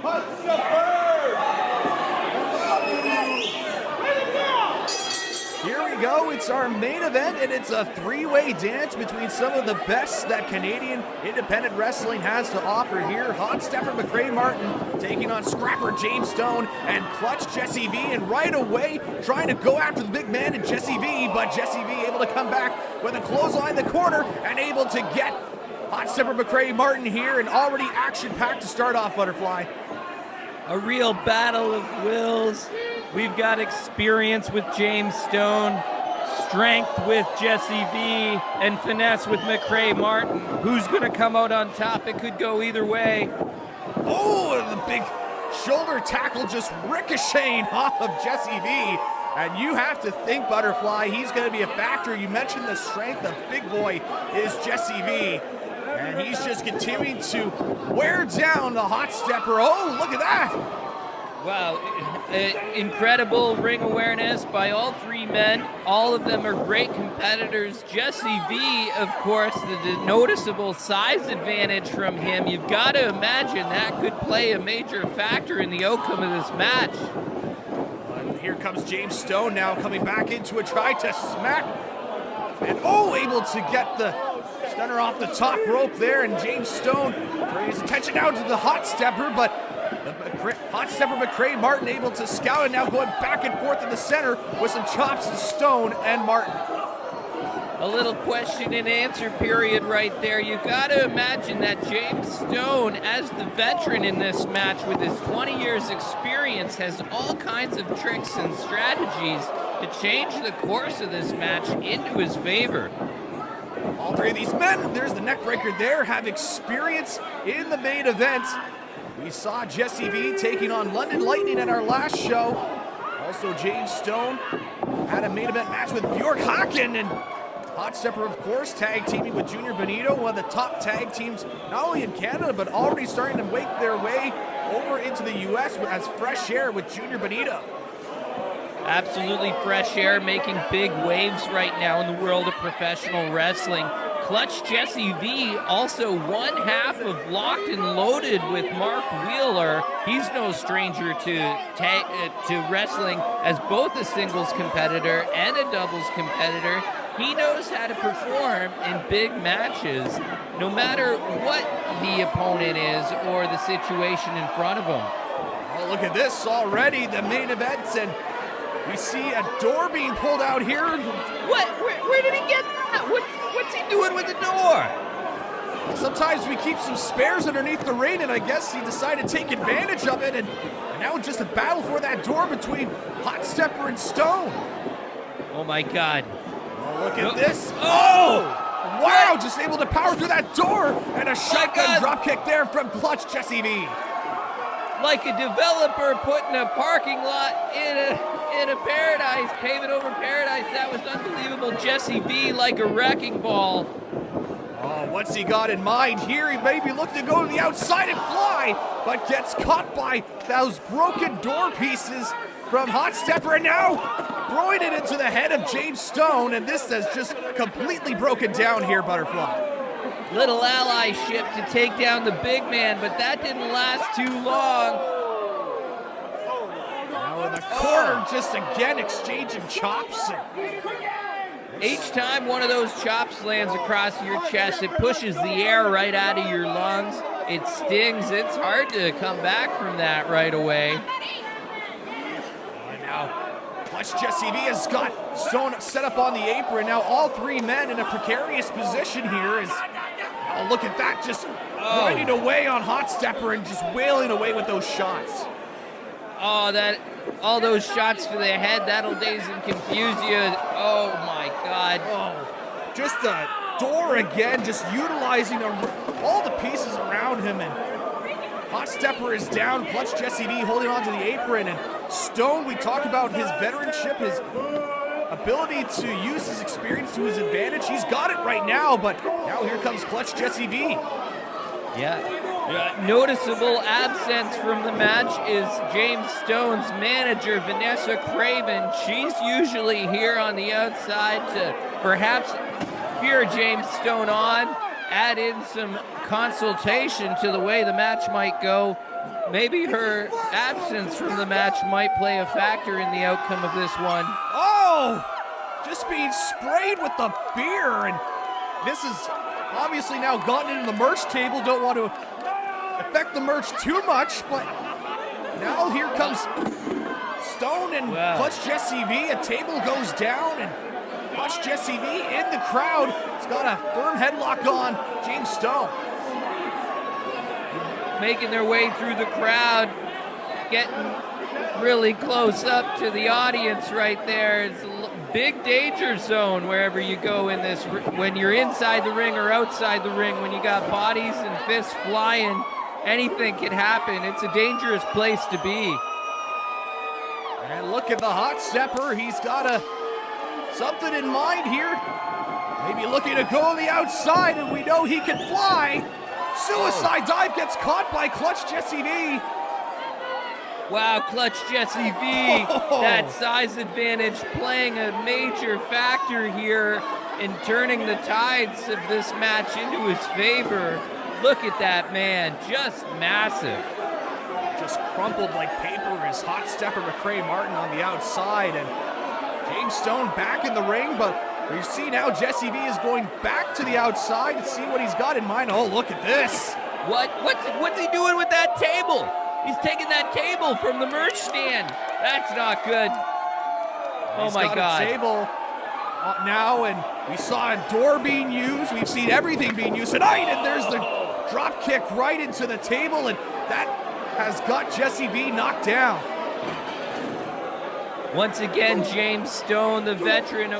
Here we go, it's our main event, and it's a three-way dance between some of the best that Canadian independent wrestling has to offer here. Hot Stepper Macrae Martin taking on Scrapper James Stone and Clutch Jessie V, and right away trying to go after the big man in Jessie V, but Jessie V able to come back with a clothesline in the corner and able to get Hot Stepper Macrae Martin here, and already action-packed to start off, Butterfly. A real battle of wills. We've got experience with James Stone, strength with Jessie V, and finesse with Macrae Martin. Who's going to come out on top? It could go either way. Oh, and the big shoulder tackle just ricocheting off of Jessie V. And you have to think, Butterfly, he's going to be a factor. You mentioned the strength of big boy is Jessie V. And he's just continuing to wear down the Hot Stepper. Oh, look at that. Wow, incredible ring awareness by all three men. All of them are great competitors. Jessie V, of course, the noticeable size advantage from him. You've got to imagine that could play a major factor in the outcome of this match. And here comes James Stone now coming back into a try to smack. And able to get the stunner off the top rope there. And James Stone bringing his attention now to the Hot Stepper, but the Hot Stepper Macrae Martin able to scout, and now going back and forth in the center with some chops to Stone and Martin. A little question and answer period right there. You've got to imagine that James Stone, as the veteran in this match with his 20 years experience, has all kinds of tricks and strategies to change the course of this match into his favor. All three of these men, there's the neck breaker there, have experience in the main event. We saw Jessie V taking on London Lightning at our last show. Also, James Stone had a main event match with Bjork Haken, and Hot Stepper, of course, tag teaming with Junior Benito, one of the top tag teams, not only in Canada, but already starting to make their way over into the U.S. as Fresh Air with Junior Benito. Absolutely fresh air, making big waves right now in the world of professional wrestling. Clutch Jessie V, also one half of Locked and Loaded with Mark Wheeler. He's no stranger to wrestling as both a singles competitor and a doubles competitor. He knows how to perform in big matches, no matter what the opponent is or the situation in front of him. Oh, look at this already, the main events, and we see a door being pulled out here. What? Where did he get that? What's he doing with the door? Sometimes we keep some spares underneath the ring, and I guess he decided to take advantage of it, and now it's just a battle for that door between Hot Stepper and Stone. Oh my God. Oh, look at this. Oh! Wow, just able to power through that door, and a shotgun dropkick there from Clutch Jessie V. Like a developer putting a parking lot in a paradise, paving over paradise. That was unbelievable. Jessie V like a wrecking ball. Oh, what's he got in mind here? He maybe looked to go to the outside and fly, but gets caught by those broken door pieces from Hot Stepper, and now throwing it into the head of James Stone, and this has just completely broken down here, Butterfly. Little allyship to take down the big man, but that didn't last too long. Now in the corner, just again exchanging chops. Each time one of those chops lands across your chest, it pushes the air right out of your lungs. It stings. It's hard to come back from that right away. And now, Clutch Jessie V has got Stone set up on the apron. Now all three men in a precarious position here is... Oh, look at that, just riding away on Hot Stepper and just wailing away with those shots. Oh, all those shots to the head, that'll daze and confuse you. Oh my God. Oh, just the door again, just utilizing all the pieces around him, and Hot Stepper is down. Clutch Jessie V holding onto the apron, and Stone, we talk about his veteranship, his ability to use his experience to his advantage. He's got it right now, but now here comes Clutch Jessie V. Yeah. Noticeable absence from the match is James Stone's manager, Vanessa Craven. She's usually here on the outside to perhaps cheer James Stone on, add in some consultation to the way the match might go. maybe her absence from the match might play a factor in the outcome of this one. Oh, just being sprayed with the beer, and this has obviously now gotten into the merch table. Don't want to affect the merch too much, but now here comes Stone and Clutch Jessie V. A table goes down, and Clutch Jessie V in the crowd. He's got a firm headlock on James Stone. Making their way through the crowd, getting really close up to the audience right there. It's a big danger zone wherever you go in this, when you're inside the ring or outside the ring, when you got bodies and fists flying, anything can happen. It's a dangerous place to be. And look at the hot stepper. He's got something in mind here. Maybe looking to go on the outside, and we know he can fly. Suicide dive gets caught by Clutch Jessie V. Wow, Clutch Jessie V, that size advantage playing a major factor here in turning the tides of this match into his favor. Look at that man, just massive. Just crumpled like paper is hot stepper Macrae Martin on the outside, and James Stone back in the ring, but you see now Jessie V is going back to the outside to see what he's got in mind. Oh, look at this. What's he doing with that table? He's taking that table from the merch stand. That's not good. Oh my God. A table now, and we saw a door being used. We've seen everything being used tonight, and there's the drop kick right into the table, and that has got Jessie V knocked down. Once again, James Stone, the veteran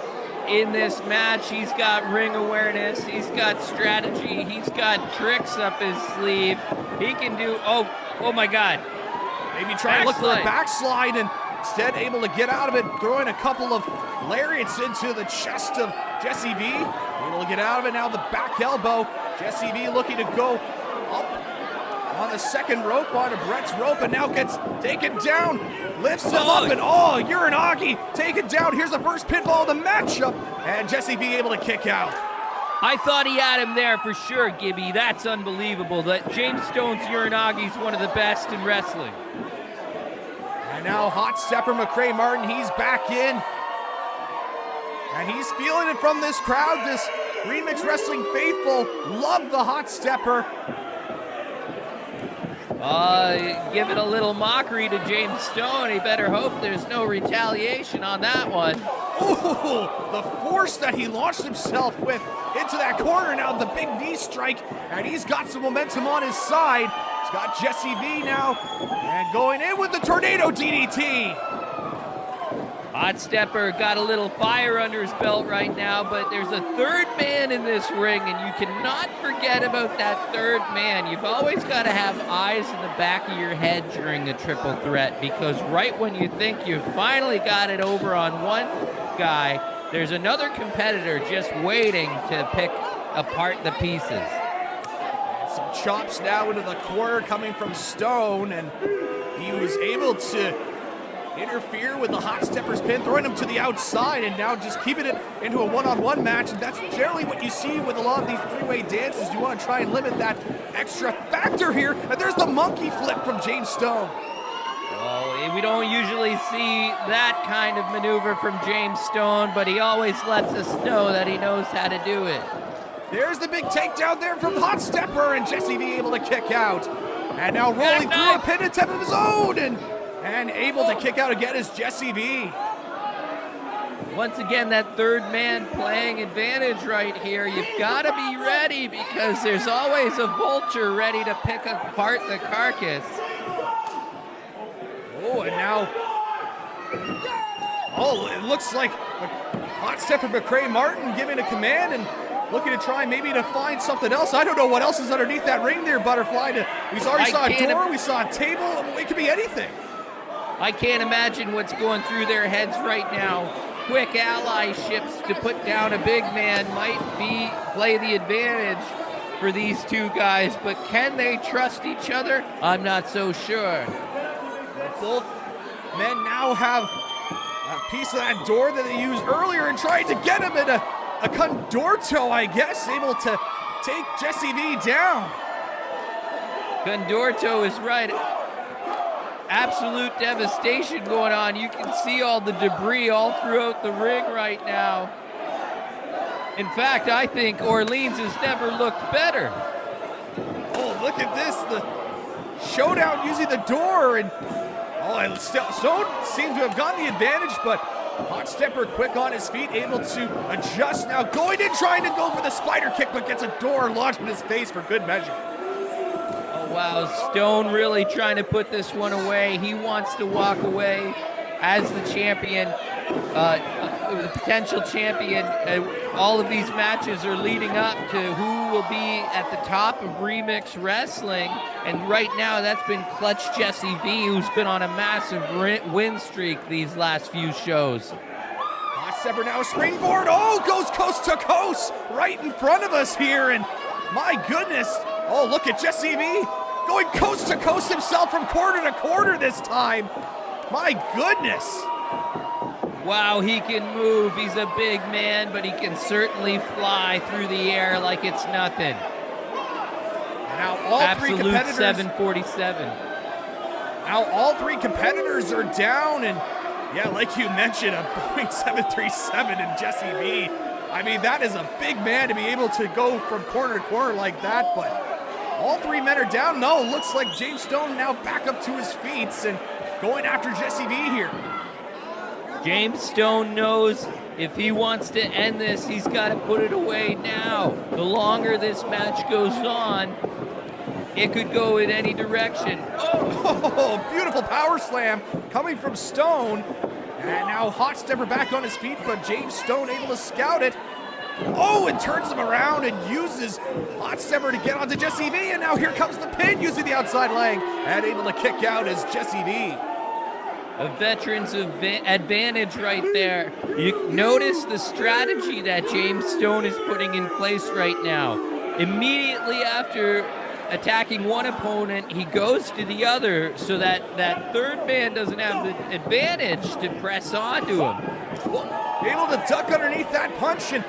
in this match. He's got ring awareness. He's got strategy. He's got tricks up his sleeve. He can do, oh my God. Maybe trying to look for a backslide, and instead able to get out of it, throwing a couple of lariats into the chest of Jessie V. Able to get out of it now, the back elbow. Jessie V looking to go up on the second rope, onto Brett's rope, and now gets taken down. Lifts him up, and Uranagi taken down. Here's the first pinfall of the matchup, and Jessie V able to kick out. I thought he had him there for sure, Gibby. That's unbelievable. That James Stone's Uranagi is one of the best in wrestling. And now hot stepper Macrae Martin, he's back in. And he's feeling it from this crowd. This Remix Wrestling faithful love the hot stepper. Give it a little mockery to James Stone. He better hope there's no retaliation on that one. Oh, the force that he launched himself with into that corner. Now the big knee strike, and he's got some momentum on his side. He's got Jessie V now, and going in with the tornado DDT. Hot Stepper got a little fire under his belt right now, but there's a third man in this ring, and you cannot forget about that third man. You've always got to have eyes in the back of your head during the triple threat, because right when you think you've finally got it over on one guy, there's another competitor just waiting to pick apart the pieces. And some chops now into the corner coming from Stone, and he was able to interfere with the hot stepper's pin, throwing him to the outside, and now just keeping it into a one-on-one match. And that's generally what you see with a lot of these three-way dances. You want to try and limit that extra factor here. And there's the monkey flip from James Stone. Well, we don't usually see that kind of maneuver from James Stone, but he always lets us know that he knows how to do it. There's the big takedown there from hot stepper, and Jessie V able to kick out. And now rolling through a pin attempt of his own, and able to kick out again is Jessie V. Once again, that third man playing advantage right here. You've got to be ready, because there's always a vulture ready to pick apart the carcass. Oh, and now, it looks like hot stepper Macrae Martin giving a command and looking to try maybe to find something else. I don't know what else is underneath that ring there, Butterfly. We already saw a door, we saw a table. It could be anything. I can't imagine what's going through their heads right now. Quick allyships to put down a big man might play the advantage for these two guys, but can they trust each other? I'm not so sure. Both men now have a piece of that door that they used earlier and tried to get him in a condorto, I guess, able to take Jessie V down. Condorto is right. absolute devastation going on. You can see all the debris all throughout the ring right now. In fact, I think Orleans has never looked better. Oh, look at this. The showdown using the door. And Stone seems to have gotten the advantage, but Hot Stepper quick on his feet, able to adjust now. Going in, trying to go for the spider kick, but gets a door launched in his face for good measure. Oh, wow. Stone really trying to put this one away. He wants to walk away as the champion, the potential champion. All of these matches are leading up to who will be at the top of Remix Wrestling. And right now, that's been Clutch Jessie V, who's been on a massive win streak these last few shows. Hot Stepper now springboard. Oh, goes coast to coast right in front of us here. And my goodness. Oh, look at Jessie V going coast to coast himself from corner to corner this time. My goodness. Wow, he can move. He's a big man, but he can certainly fly through the air like it's nothing. Now all Absolute three competitors. 747. Now all three competitors are down, and yeah, like you mentioned, a Boeing 737 in Jessie V. I mean, that is a big man to be able to go from corner to corner like that, but all three men are down. No, looks like James Stone now back up to his feet and going after Jessie V here. James Stone knows if he wants to end this, he's got to put it away now. The longer this match goes on, it could go in any direction. Oh, beautiful power slam coming from Stone. And now Hot Stepper back on his feet, but James Stone able to scout it. Oh, and turns him around and uses Hot Stepper to get onto Jessie V. And now here comes the pin using the outside leg and able to kick out as Jessie V. A veteran's advantage right there. You notice the strategy that James Stone is putting in place right now. Immediately after attacking one opponent, he goes to the other so that that third man doesn't have the advantage to press onto him. Able to duck underneath that punch, and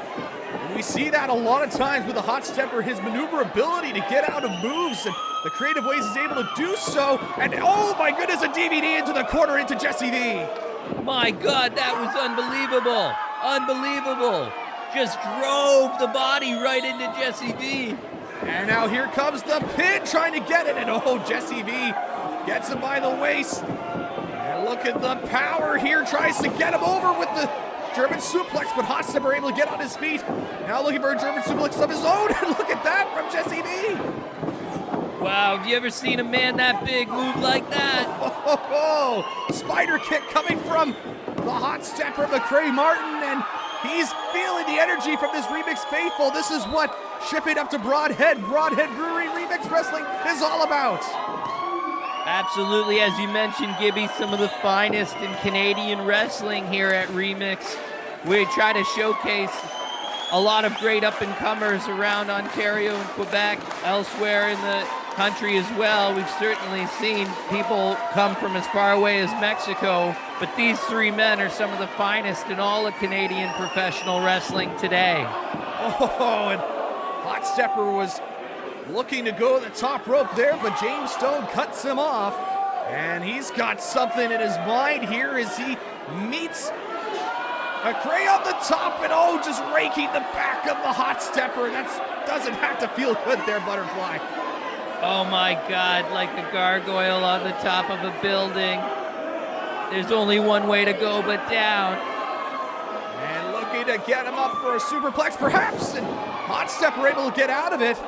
we see that a lot of times with the Hot Stepper, his maneuverability to get out of moves and the creative ways he's able to do so. And oh my goodness, a DVD into the corner into Jessie V. My God, that was unbelievable. Unbelievable. Just drove the body right into Jessie V. And now here comes the pin trying to get it. And oh, Jessie V gets him by the waist. And look at the power here. Tries to get him over with the German suplex, but Hot Stepper able to get on his feet. Now looking for a German suplex of his own. And look at that from Jessie V. Wow, have you ever seen a man that big move like that? Oh, spider kick coming from the Hot Stepper, Macrae Martin, and he's feeling the energy from this Remix faithful. This is what shipping up to Broadhead Brewery Remix Wrestling is all about. Absolutely, as you mentioned, Gibby, some of the finest in Canadian wrestling here at Remix. We try to showcase a lot of great up-and-comers around Ontario and Quebec, elsewhere in the country as well. We've certainly seen people come from as far away as Mexico, but these three men are some of the finest in all of Canadian professional wrestling today. Oh, and Hot Stepper was looking to go to the top rope there, but James Stone cuts him off, and he's got something in his mind here as he meets Macrae on the top, and oh, just raking the back of the Hot Stepper. That doesn't have to feel good there, Butterfly. Oh my God, like a gargoyle on the top of a building. There's only one way to go but down. And looking to get him up for a superplex perhaps, and Hot Stepper able to get out of it.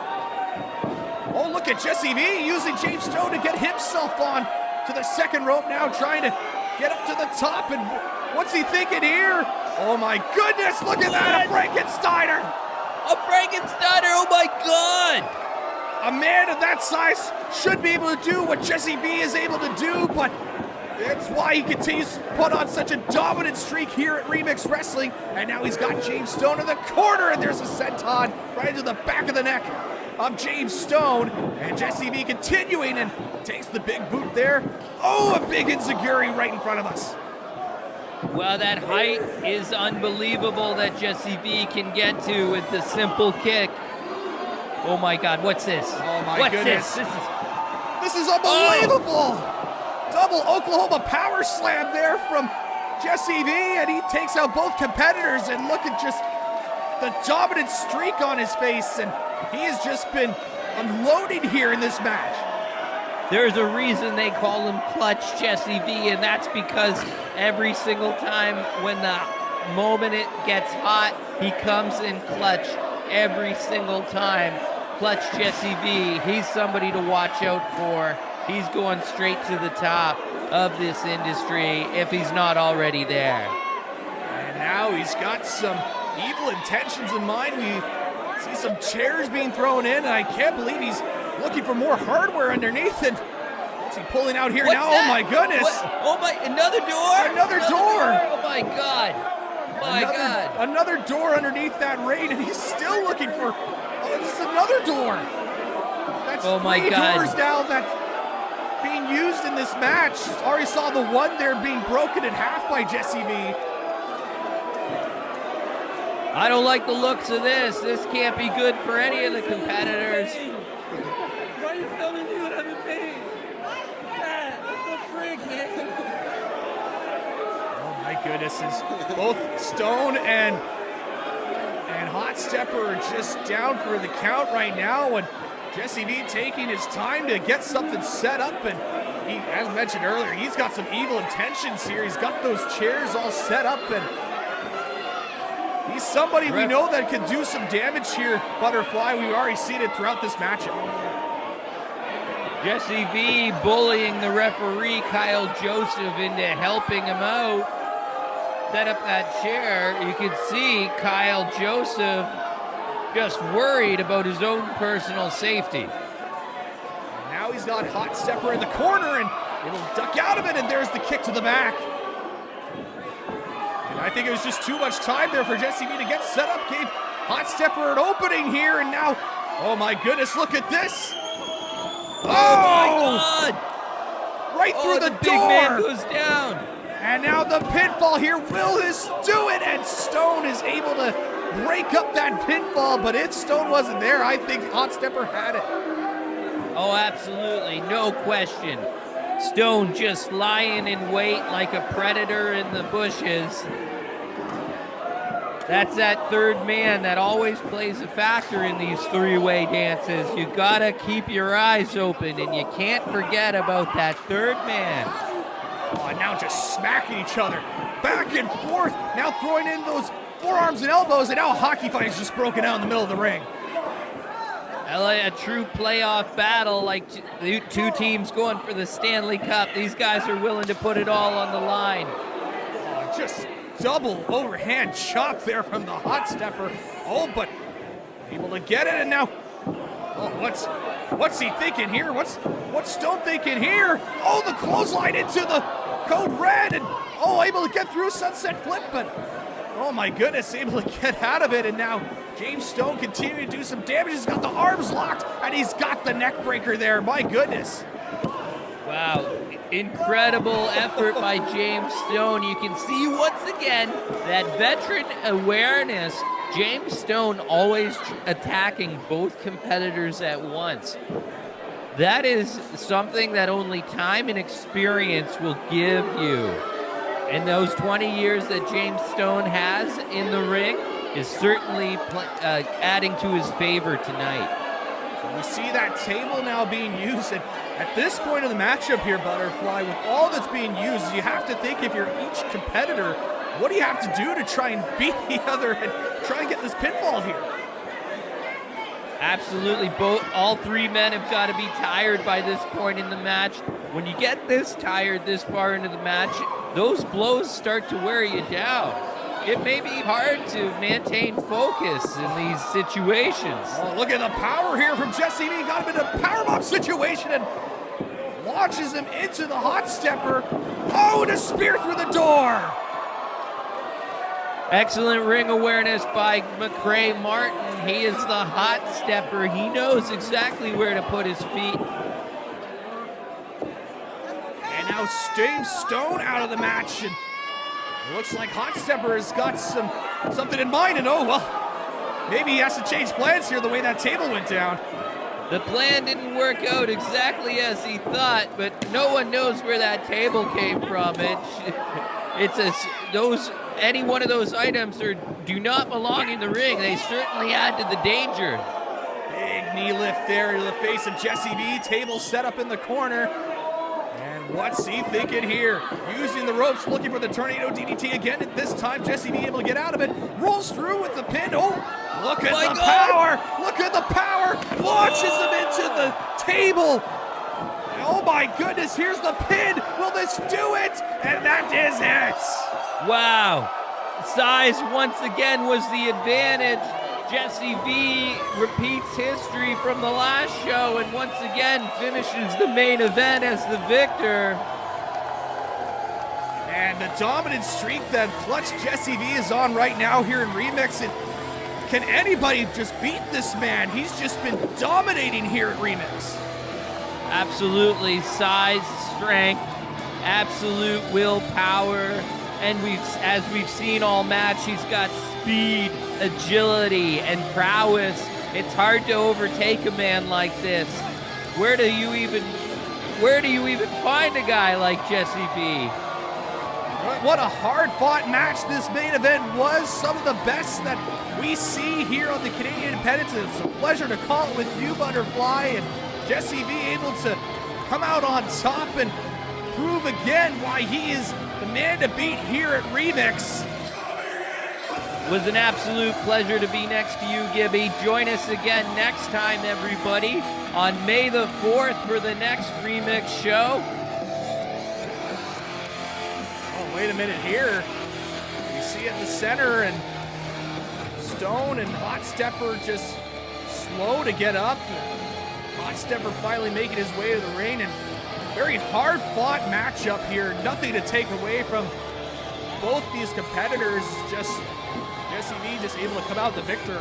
Oh, look at Jessie V using James Stone to get himself on to the second rope now, trying to get up to the top, and what's he thinking here? Oh my goodness, look at that, a Frankensteiner! A Frankensteiner, oh my God! A man of that size should be able to do what Jessie V is able to do, but that's why he continues to put on such a dominant streak here at Remix Wrestling. And now he's got James Stone in the corner, and there's a senton right into the back of the neck of James Stone. And Jessie V continuing and takes the big boot there. Oh, a big enziguri right in front of us. Well, that height is unbelievable that Jessie V can get to with the simple kick. Oh my God, what's this? Oh my what's goodness. This is unbelievable. double Oklahoma power slam there from Jessie V, and he takes out both competitors, and look at just the dominant streak on his face, and he has just been unloading here in this match. There's a reason they call him Clutch Jessie V, and that's because every single time when the moment it gets hot, he comes in clutch every single time. Clutch Jessie V, he's somebody to watch out for. He's going straight to the top of this industry if he's not already there. And now he's got some evil intentions in mind. We see some chairs being thrown in, and I can't believe he's looking for more hardware underneath. And what's he pulling out here What's now? that? Oh my goodness! What? Oh my! Another door! Another door! Oh my God! My God! Another door underneath that raid, and he's still looking for. Oh, this is another door. That's oh my three God. doors now that's being used in this match. Already saw the one there being broken in half by Jessie V. I don't like the looks of this. This can't be good for any of the competitors. Why are you filming me when I'm in pain? Dad, what the frick, man? Oh my goodness, both Stone and Hot Stepper are just down for the count right now, and Jessie V taking his time to get something set up, and he, as mentioned earlier, he's got some evil intentions here. He's got those chairs all set up, and he's somebody we know that can do some damage here, Butterfly. We've already seen it throughout this matchup. Jessie V bullying the referee, Kyle Joseph, into helping him out. Set up that chair. You can see Kyle Joseph just worried about his own personal safety. And now he's got Hot Stepper in the corner, and it'll duck out of it, and there's the kick to the back. And I think it was just too much time there for Jessie V to get set up. Gave Hot Stepper an opening here, and now, oh my goodness, look at this. Oh my God! Right through the big door. man goes down. And now the pinfall here. Will this do it? And Stone is able to break up that pinfall, but if Stone wasn't there, I think Hot Stepper had it. Oh, absolutely. No question. Stone just lying in wait like a predator in the bushes. That's that third man that always plays a factor in these three-way dances. You gotta keep your eyes open, and you can't forget about that third man. Oh, and now just smacking each other back and forth. Now throwing in those forearms and elbows, and now a hockey fight is just broken out in the middle of the ring. A true playoff battle, like two teams going for the Stanley Cup. These guys are willing to put it all on the line. Oh, just double overhand chop there from the Hot Stepper. Oh, but able to get it, and now, oh, what's he thinking here? What's Stone thinking here? Oh, the clothesline into the code red, and able to get through sunset flip, but oh my goodness, able to get out of it, and now James Stone continuing to do some damage. He's got the arms locked, and he's got the neck breaker there. My goodness. Wow, incredible effort by James Stone. You can see once again that veteran awareness. James Stone always attacking both competitors at once. That is something that only time and experience will give you. And those 20 years that James Stone has in the ring is certainly adding to his favor tonight. We see that table now being used, and at this point of the matchup here, Butterfly, with all that's being used, you have to think, if you're each competitor, what do you have to do to try and beat the other and try and get this pinfall here? Absolutely. All three men have got to be tired by this point in the match. When you get this tired this far into the match, those blows start to wear you down. It may be hard to maintain focus in these situations. Oh, look at the power here from Jessie V. Got him in a powerbomb situation and launches him into the Hot Stepper. Oh, and a spear through the door. Excellent ring awareness by Macrae Martin. He is the Hot Stepper. He knows exactly where to put his feet. And now James Stone out of the match, and it looks like Hot Stepper has got something in mind, and maybe he has to change plans here the way that table went down. The plan didn't work out exactly as he thought, but no one knows where that table came from. Any one of those items do not belong in the ring. They certainly add to the danger. Big knee lift there to the face of Jessie V. Table set up in the corner. And what's he thinking here? Using the ropes, looking for the tornado DDT again. And this time, Jessie V able to get out of it. Rolls through with the pin. Oh, look at the power. Look at the power. Launches him into the table. Oh my goodness, here's the pin. Will this do it? And that is it. Wow. Size once again was the advantage. Jessie V repeats history from the last show and once again finishes the main event as the victor. And the dominant streak that Clutch Jessie V is on right now here in Remix. And can anybody just beat this man? He's just been dominating here at Remix. Absolutely. Size, strength, absolute willpower. And as we've seen all match, he's got speed, agility, and prowess. It's hard to overtake a man like this. Where do you even find a guy like Jessie V? What a hard-fought match this main event was. Some of the best that we see here on the Canadian Independence. It's a pleasure to call it with you, Butterfly, and Jessie V able to come out on top and prove again why he is the man to beat here at Remix. It was an absolute pleasure to be next to you, Gibby. Join us again next time, everybody, on May the 4th for the next Remix show. Oh, wait a minute here. You see at the center, and Stone and Hot Stepper just slow to get up. Hot Stepper finally making his way to the ring, and very hard-fought matchup here. Nothing to take away from both these competitors. Just Jessie V just able to come out the victor.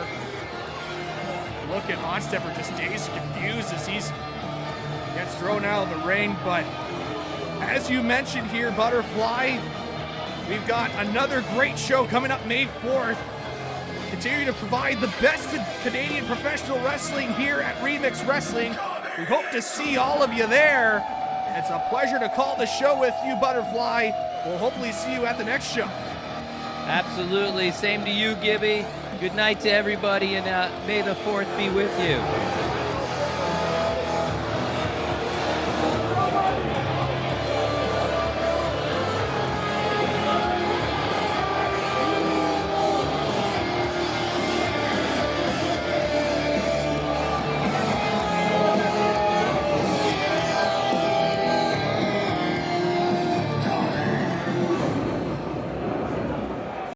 Look at Hot Stepper just dazed, confused as he gets thrown out of the ring. But as you mentioned here, Butterfly, we've got another great show coming up May 4th. Continue to provide the best in Canadian professional wrestling here at Remix Wrestling. We hope to see all of you there. It's a pleasure to call the show with you, Butterfly. We'll hopefully see you at the next show. Absolutely. Same to you, Gibby. Good night to everybody, and may the 4th be with you.